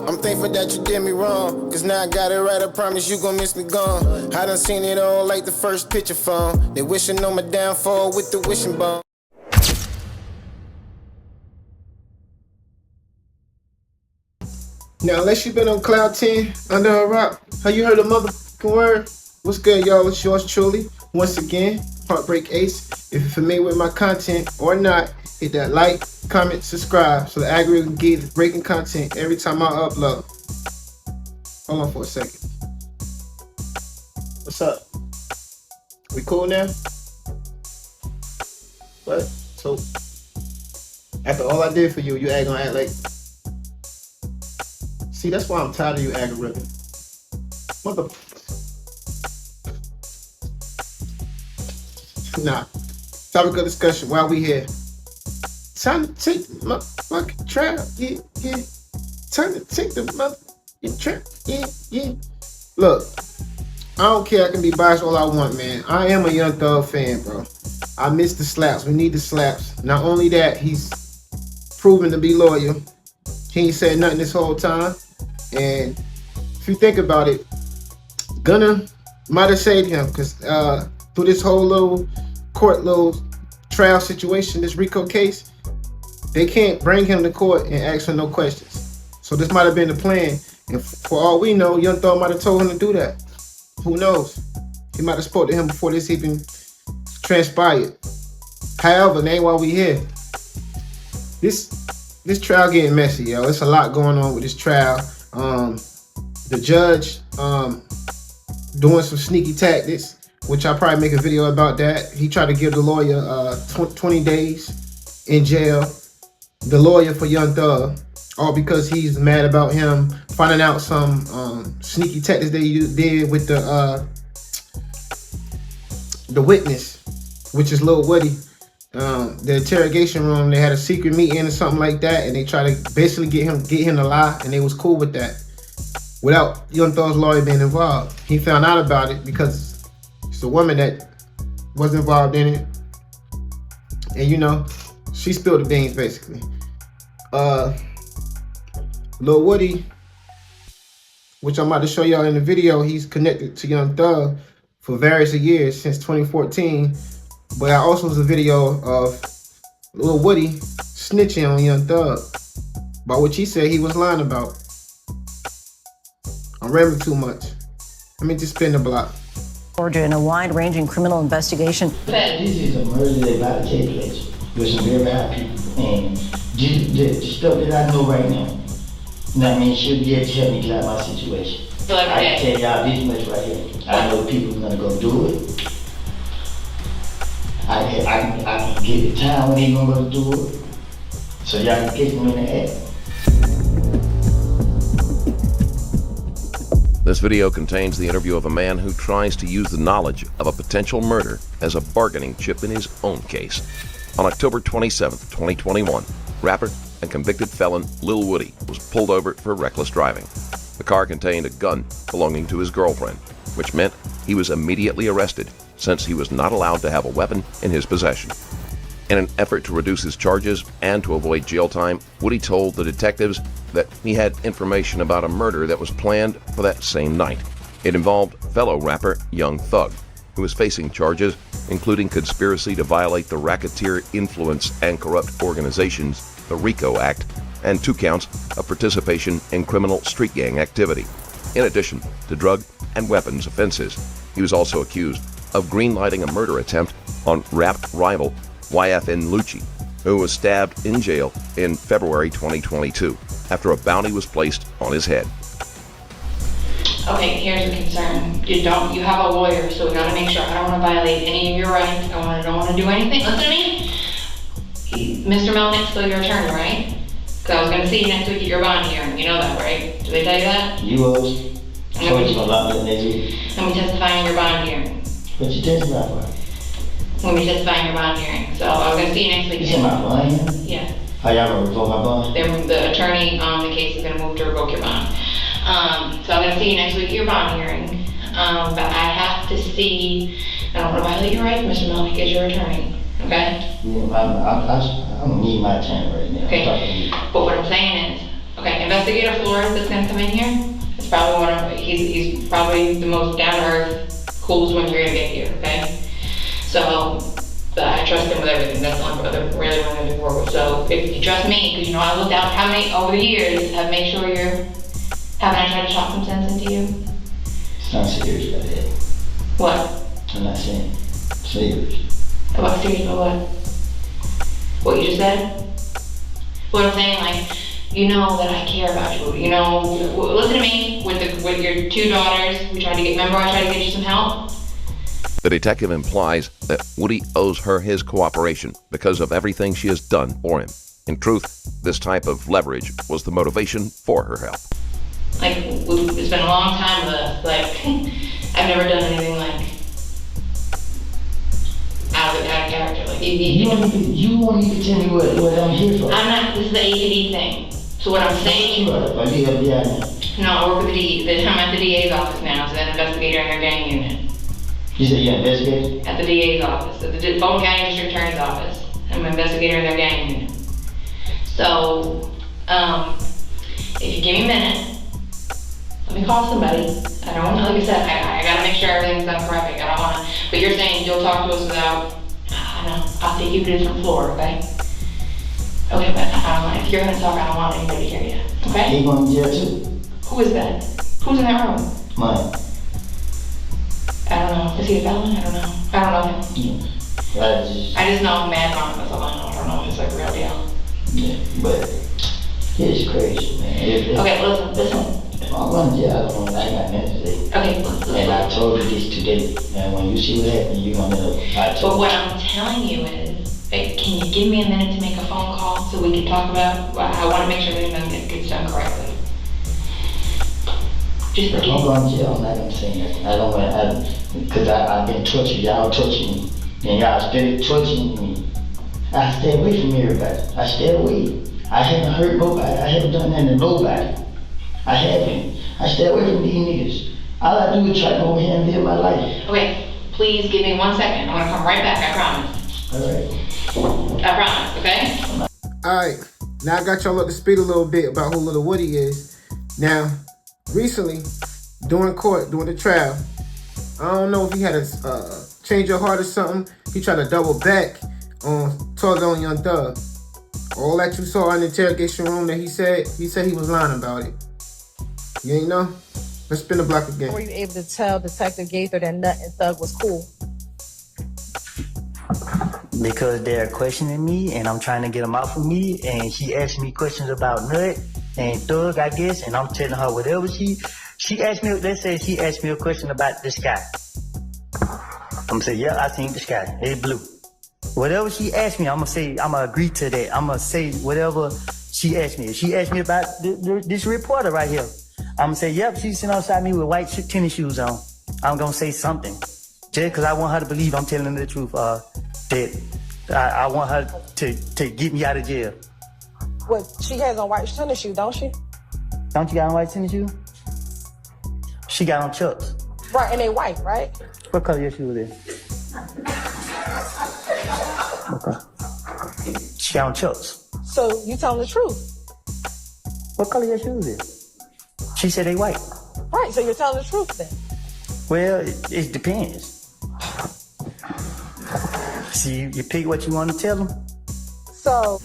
I'm thankful that you did me wrong, cause now I got it right, I promise you gon' miss me gone. I done seen it all like the first picture phone. They wishing on my downfall with the wishing bone. Now, unless you been on cloud 10 under a rock, how you heard a motherfucking word? What's good, y'all? It's yours truly. Once again, Heartbreak Ace. If you're familiar with my content or not, hit that like, comment, subscribe so the algorithm can get breaking content every time I upload. Hold on for a second. What's up? We cool now? What? So, after all I did for you, you gonna act like... See, that's why I'm tired of you algorithm. Mother... Nah. Topic of discussion while we here. Time to take the motherfucking trap. Yeah, yeah. Time to take the motherfucking trap. Yeah, yeah. Look, I don't care. I can be biased all I want, man. I am a Young Thug fan, bro. I miss the slaps. We need the slaps. Not only that, he's proven to be loyal. He ain't said nothing this whole time. And if you think about it, Gunna might have saved him because through this whole little trial situation, this Rico case, they can't bring him to court and ask for no questions. So this might have been the plan. And for all we know, Young Thug might have told him to do that. Who knows? He might have spoke to him before this even transpired. However, that ain't why we here. This trial getting messy, yo. It's a lot going on with this trial. The judge doing some sneaky tactics, which I'll probably make a video about that. He tried to give the lawyer 20 days in jail. The lawyer for Young Thug, all because he's mad about him finding out some sneaky tactics they did with the witness, which is Lil Woody. The interrogation room, they had a secret meeting or something like that, and they tried to basically get him to lie, and they was cool with that without Young Thug's lawyer being involved. He found out about it because it's a woman that was involved in it, and you know, she spilled the beans basically. Lil Woody, which I'm about to show y'all in the video, he's connected to Young Thug for various years since 2014. But I also was a video of Lil Woody snitching on Young Thug about what he said he was lying about. I'm rambling too much. Let me just spin the block. Georgia in a wide-ranging criminal investigation. This is a murder that about to take place with some very bad people, and the stuff that I know right now, you know what I mean, should be able to help me get out of my situation. I can tell y'all this much right here. I know people are gonna go do it. I can get the time when they gonna go do it, so y'all can catch them in the act. This video contains the interview of a man who tries to use the knowledge of a potential murder as a bargaining chip in his own case. On October 27, 2021, rapper and convicted felon Lil Woody was pulled over for reckless driving. The car contained a gun belonging to his girlfriend, which meant he was immediately arrested since he was not allowed to have a weapon in his possession. In an effort to reduce his charges and to avoid jail time, Woody told the detectives that he had information about a murder that was planned for that same night. It involved fellow rapper Young Thug, who was facing charges including conspiracy to violate the Racketeer Influence and Corrupt Organizations, the Rico Act, and 2 counts of participation in criminal street gang activity, in addition to drug and weapons offenses. He was also accused of greenlighting a murder attempt on rap rival YSL Lucci, who was stabbed in jail in February 2022 after a bounty was placed on his head. Okay, here's the concern. You have a lawyer, so we gotta make sure. I don't want to violate any of your rights. I don't want to do anything. Listen to me. Mr. Melnick's still your attorney, right? Because I was going to see you next week at your bond hearing. You know that, right? Did they tell you that? You was. So it's a lot than next week. I'm going to testify in your bond hearing. What you testify for? I'm going to be testifying in your bond hearing. So I was going to see you next week. You said my bond hearing? Yeah. How y'all going to revoke my bond? The attorney on the case is going to move to revoke your bond. So I'm going to see you next week at your bond hearing. But I have to see, I don't want to violate your rights, Mr. Melnick, as your attorney. Okay? Yeah, I'm going to need my attorney right now. Okay. But what I'm saying is, Okay, Investigator Flores that's gonna come in here, is probably he's probably the most down-to-earth, coolest one you're gonna get here, okay? So, I trust him with everything. That's the only really one I'm gonna work with. So, if you trust me, because you know I looked out how many, over the years, have made sure haven't I tried to talk some sense into you? It's not serious about that. What? I'm not saying serious. About serious about what? What you just said? What I'm saying, like, you know that I care about you. You know, listen to me, with your 2 daughters, remember I tried to get you some help? The detective implies that Woody owes her his cooperation because of everything she has done for him. In truth, this type of leverage was the motivation for her help. Like, it's been a long time with us. Like, I've never done anything like out of character. Like, You want me to tell me what I'm here for? I'm not. This is the ATD thing. So what I'm saying. Sure, are you FBI now? No, I work with the DA. I'm at the DA's office now. So an investigator in their gang unit. You said you're investigating? At the DA's office, at the Fulton County District Attorney's office. I'm an investigator in their gang unit. So, if you give me a minute, let me call somebody. I don't want to, like I said, I gotta make sure everything's done correctly. I don't want to, but you're saying you'll talk to us without, I don't know, I'll take you to a different floor, okay? Okay, but I don't want, if you're gonna talk, I don't want anybody to hear you, okay? You going to jail too? Who is that? Who's in that room? Mine. I don't know. Is he a felon? I don't know. I don't know him. I just know Mad Mom, that's all I know. I don't know if it's like a real deal. Yeah, but it's crazy, man. Okay, listen. If I'm going to jail, I got nothing to say. Okay, listen. And I told you this today, and when you see what happens, you're going to know. But what I'm telling you is, like, can you give me a minute to make a phone call so we can talk about, I want to make sure everything gets done correctly. Just if I'm going to jail, I'm not going to say nothing. I don't want to, because I've been tortured. Y'all tortured me, and y'all still torturing me. I stay away from everybody. I stay away. I haven't hurt nobody. I haven't done nothing to nobody. I haven't. I stay away from these niggas. All I do is try to go over here and live my life. Okay, please give me 1 second. I'm gonna come right back, I promise. All right. I promise, okay? Alright, now I got y'all up to speed a little bit about who Lil Woody is. Now, recently, during court, during the trial, I don't know if he had a change of heart or something. He tried to double back on talking on Young Thug. All that you saw in the interrogation room that he said he was lying about it. You ain't know? Let's spin the block again. Were you able to tell Detective Gaither that Nut and Thug was cool? Because they're questioning me and I'm trying to get them out for me, and she asked me questions about Nut and Thug, I guess, and I'm telling her whatever she asked me. Let's say she asked me a question about the sky. I'm gonna say, yeah, I seen the sky. It's blue. Whatever she asked me, I'm gonna agree to that. I'm gonna say whatever she asked me. If she asked me about this reporter right here, I'm gonna say, yep, she's sitting outside me with white tennis shoes on. I'm gonna say something. Just because I want her to believe I'm telling the truth. That I want her to get me out of jail. Well, she has on white tennis shoes, don't she? Don't you got on white tennis shoes? She got on Chucks. Right, and they white, right? What color your shoes is? Okay. She got on Chucks. So you telling the truth? What color your shoes is? She said they white. Right, so you're telling the truth then? Well, it depends. See, you pick what you want to tell them. So,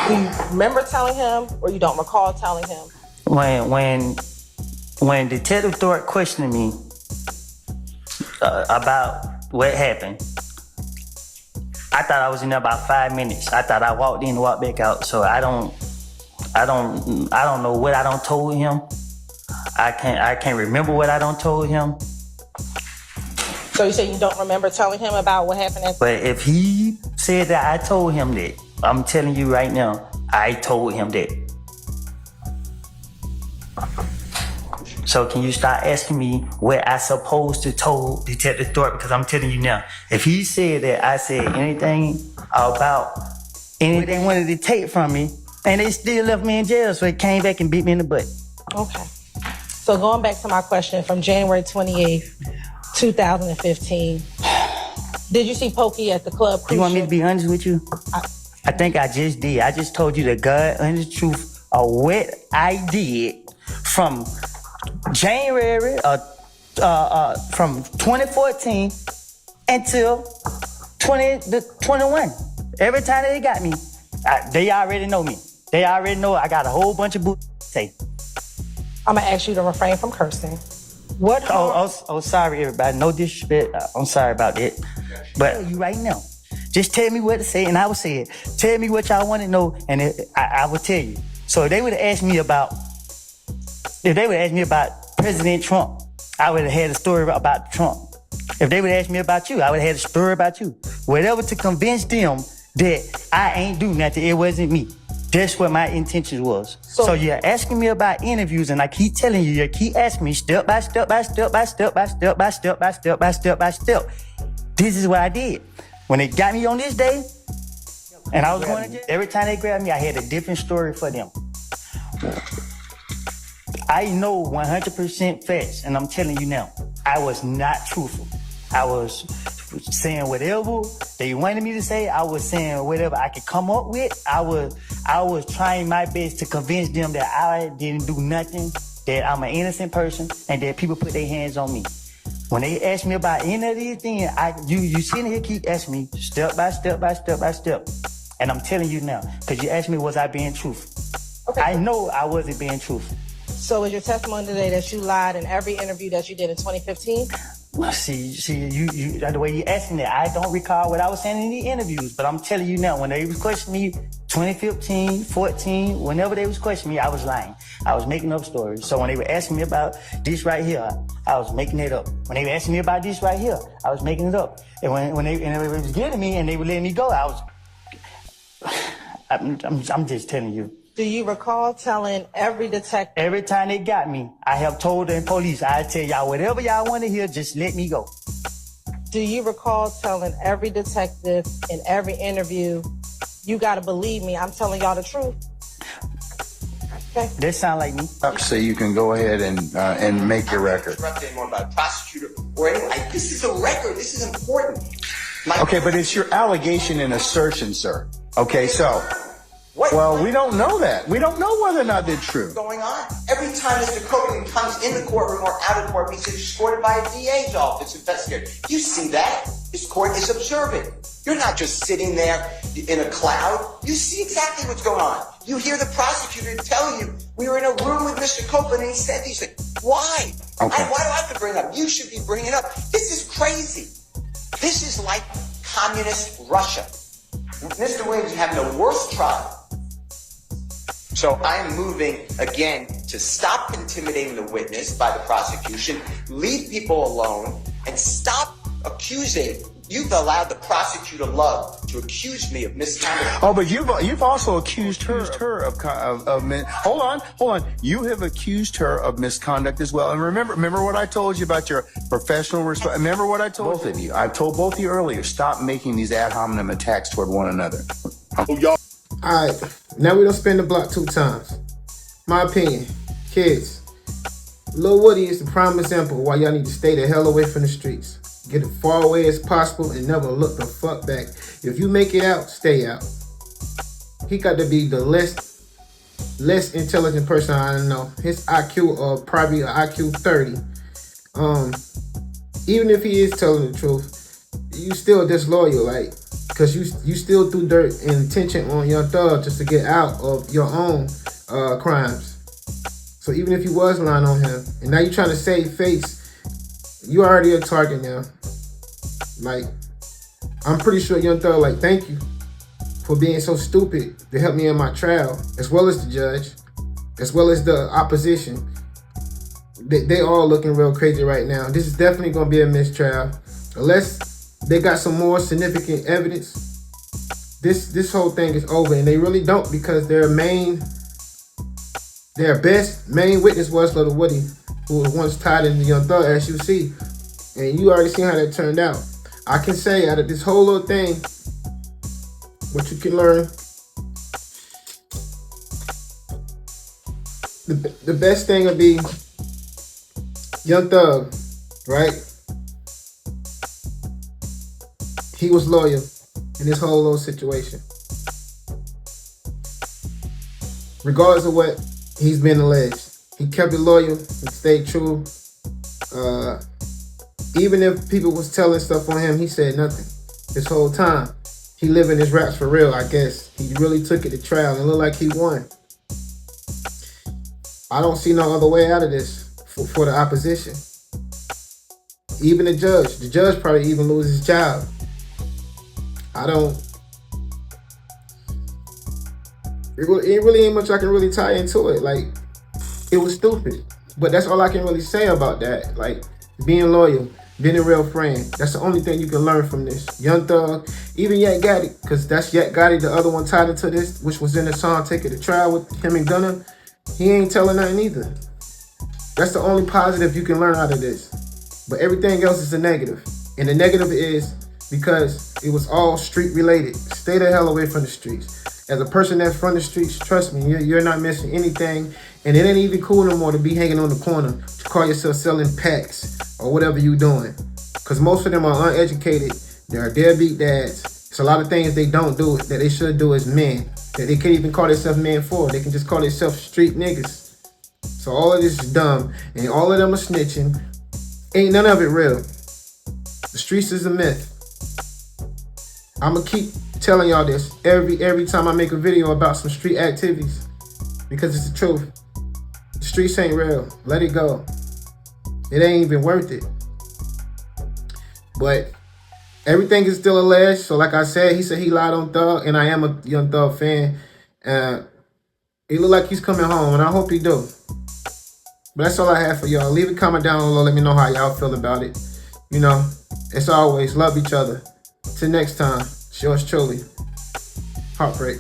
you remember telling him, or you don't recall telling him? When Detective started questioning me about what happened, I thought I was in there about 5 minutes. I thought I walked in and walked back out. So I don't know what I done told him. I can't remember what I done told him. So you say you don't remember telling him about what happened at... But if he said that I told him that, I'm telling you right now, I told him that. So can you start asking me what I supposed to told Detective Thorpe? Because I'm telling you now, if he said that I said anything about anything they wanted to take from me, and they still left me in jail, so they came back and beat me in the butt. Okay. So going back to my question from January 28th, 2015, did you see Pokey at the club? You want me to be honest with you? I think I just did. I just told you the God honest truth of what I did from January from 2014 until 2021. Every time they got me, they already know me. They already know I got a whole bunch of boo say. I'm gonna ask you to refrain from cursing. What? Oh, sorry, everybody. No disrespect. I'm sorry about that. But you right now, just tell me what to say, and I will say it. Tell me what y'all want to know, and I will tell you. So if they would have asked me about President Trump, I would have had a story about Trump. If they would ask me about you, I would have had a story about you. Whatever to convince them that I ain't do nothing, it wasn't me. That's what my intentions was. So you're asking me about interviews, and I keep telling you, you keep asking me step by step by step by step by step by step by step by step by step. This is what I did. When they got me on this day, and I was going to jail, every time they grabbed me, I had a different story for them. I know 100% facts, and I'm telling you now, I was not truthful. I was saying whatever they wanted me to say. I was saying whatever I could come up with. I was trying my best to convince them that I didn't do nothing, that I'm an innocent person, and that people put their hands on me. When they ask me about any of these things, you sitting here keep asking me step by step by step by step. And I'm telling you now, because you asked me, was I being truthful? Okay. I know I wasn't being truthful. So is your testimony today that you lied in every interview that you did in 2015? Well, see, you the way you asking that, I don't recall what I was saying in the interviews, but I'm telling you now, when they was questioning me, 2015, 14, whenever they was questioning me, I was lying. I was making up stories. So when they were asking me about this right here, I was making it up. When they were asking me about this right here, I was making it up. And when they was getting me and they were letting me go, I'm just telling you. Do you recall telling every detective? Every time they got me, I have told the police, I tell y'all whatever y'all want to hear, just let me go. Do you recall telling every detective in every interview, you gotta believe me, I'm telling y'all the truth? Okay. That sound like me. So you can go ahead and make your record. Interrupt anymore about a prosecutor or anyone. This is a record. This is important. Okay, but it's your allegation and assertion, sir. Okay, so. Well, we don't know that. We don't know whether or not they're true. What's going on? Every time Mr. Copeland comes in the courtroom or out of court, he's escorted by a DA's office investigator. You see that? This court is observant. You're not just sitting there in a cloud. You see exactly what's going on. You hear the prosecutor tell you, we were in a room with Mr. Copeland and he said these things. Why? Okay. Why do I have to bring it up? You should be bringing it up. This is crazy. This is like communist Russia. Mr. Williams is having the worst trial. So I am moving, again, to stop intimidating the witness by the prosecution, leave people alone, and stop accusing. You've allowed the prosecutor Love to accuse me of misconduct. Oh, but you've also accused her of hold on. You have accused her of misconduct as well. And remember what I told you about your professional response. Remember what I told both of you. I told both of you earlier, stop making these ad hominem attacks toward one another. Oh, y'all. All right, now we don't spin the block 2 times. My opinion, kids, Lil Woody is the prime example of why y'all need to stay the hell away from the streets. Get as far away as possible and never look the fuck back. If you make it out, stay out. He got to be the less intelligent person I know. His IQ probably an IQ 30. Even if he is telling the truth, you still disloyal, like. Because you still threw dirt and attention on Young Thug just to get out of your own crimes. So even if you was lying on him, and now you're trying to save face, you already a target now. Like, I'm pretty sure Young Thug, like, thank you for being so stupid to help me in my trial, as well as the judge, as well as the opposition. They all looking real crazy right now. This is definitely going to be a mistrial. Unless they got some more significant evidence, this whole thing is over. And they really don't, because their best main witness was Lil Woody, who was once tied into Young Thug, as you see. And you already seen how that turned out. I can say out of this whole little thing, what you can learn, the best thing would be Young Thug, right? He was loyal in this whole little situation. regardless of what he's been alleged, he kept it loyal, he stayed true. Even if people was telling stuff on him, he said nothing this whole time. He living his raps for real, I guess. He really took it to trial and looked like he won. I don't see no other way out of this for the opposition. Even the judge probably even lose his job. It really ain't much I can really tie into it. Like, it was stupid. But that's all I can really say about that. Like, being loyal, being a real friend. That's the only thing you can learn from this. Young Thug, even Yak Gotti, because that's Yak Gotti, the other one tied into this, which was in the song Take It to Trial with him and Gunna. He ain't telling nothing either. That's the only positive you can learn out of this. But everything else is a negative. And the negative is because it was all street related. Stay the hell away from the streets. As a person that's from the streets, trust me, you're not missing anything. And it ain't even cool no more to be hanging on the corner to call yourself selling packs or whatever you doing. Because most of them are uneducated. They're deadbeat dads. It's a lot of things they don't do that they should do as men. That they can't even call themselves men for. They can just call themselves street niggas. So all of this is dumb. And all of them are snitching. Ain't none of it real. The streets is a myth. I'm going to keep telling y'all this every time I make a video about some street activities. Because it's the truth. The streets ain't real. Let it go. It ain't even worth it. But everything is still alleged. So like I said, he said he lied on Thug. And I am a Young Thug fan. He look like he's coming home. And I hope he do. But that's all I have for y'all. Leave a comment down below. Let me know how y'all feel about it. You know, as always, love each other. Till next time, it's yours truly, Heartbreak.